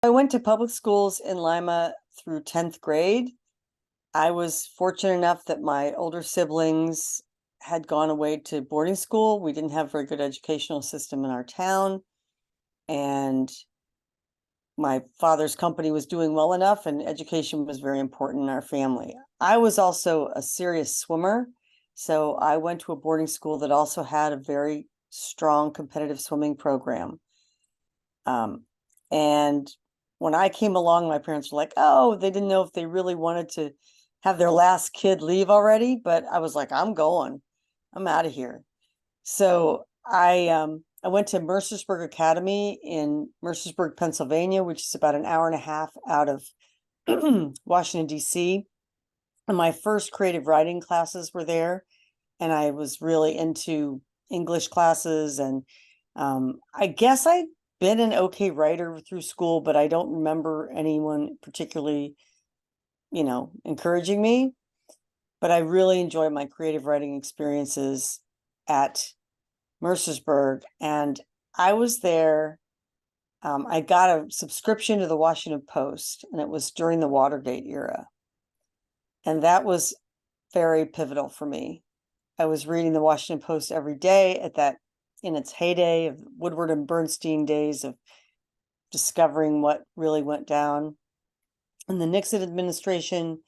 I went to public schools in Lima through 10th grade. I was fortunate enough that my older siblings had gone away to boarding school. We didn't have a very good educational system in our town. And my father's company was doing well enough, and education was very important in our family. I was also a serious swimmer. So I went to a boarding school that also had a very strong competitive swimming program. And when I came along, my parents were like, oh, they didn't know if they really wanted to have their last kid leave already. But I was like, I'm going. I'm out of here. So I went to Mercersburg Academy in Mercersburg, Pennsylvania, which is about an hour and a half out of Washington, D.C. And my first creative writing classes were there. And I was really into English classes. And I guess I'd been an okay writer through school, but I don't remember anyone particularly, encouraging me. But I really enjoyed my creative writing experiences at Mercersburg. And I was there. I got a subscription to the Washington Post, and it was during the Watergate era. And that was very pivotal for me. I was reading the Washington Post every day in its heyday of Woodward and Bernstein days of discovering what really went down in the Nixon administration.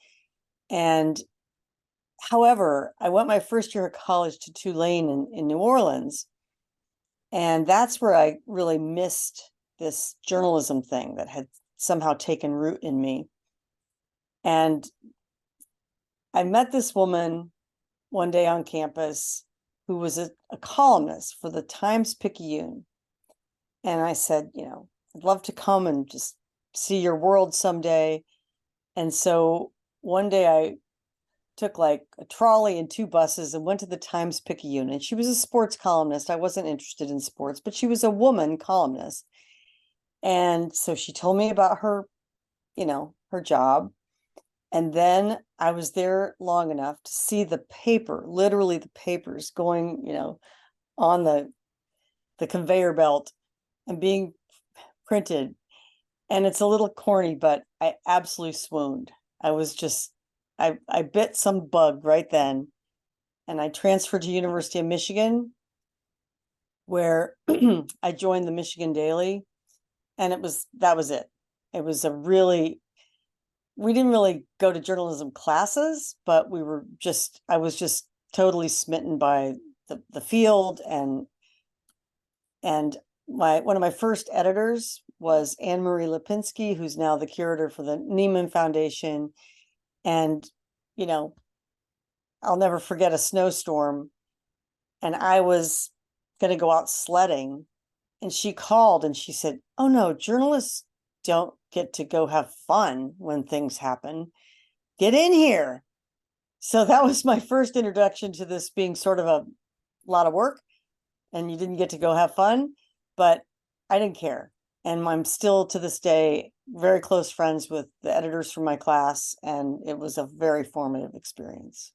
And however, I went my first year of college to Tulane in New Orleans. And that's where I really missed this journalism thing that had somehow taken root in me. And I met this woman one day on campus who was a columnist for the Times-Picayune. And I said, I'd love to come and just see your world someday. And so one day I took like a trolley and two buses and went to the Times-Picayune. And she was a sports columnist. I wasn't interested in sports, but she was a woman columnist. And so she told me about her, her job. And then I was there long enough to see the paper, literally the papers going, on the conveyor belt and being printed. And it's a little corny, but I absolutely swooned. I bit some bug right then. And I transferred to University of Michigan, where I joined the Michigan Daily. And that was it. It was we didn't really go to journalism classes, but I was just totally smitten by the field. And one of my first editors was Anne Marie Lipinski, who's now the curator for the Neiman Foundation. And, I'll never forget a snowstorm. And I was going to go out sledding. And she called and she said, oh, no, journalists don't get to go have fun when things happen. Get in here. So that was my first introduction to this being sort of a lot of work, and you didn't get to go have fun, but I didn't care. And I'm still to this day very close friends with the editors from my class, and it was a very formative experience.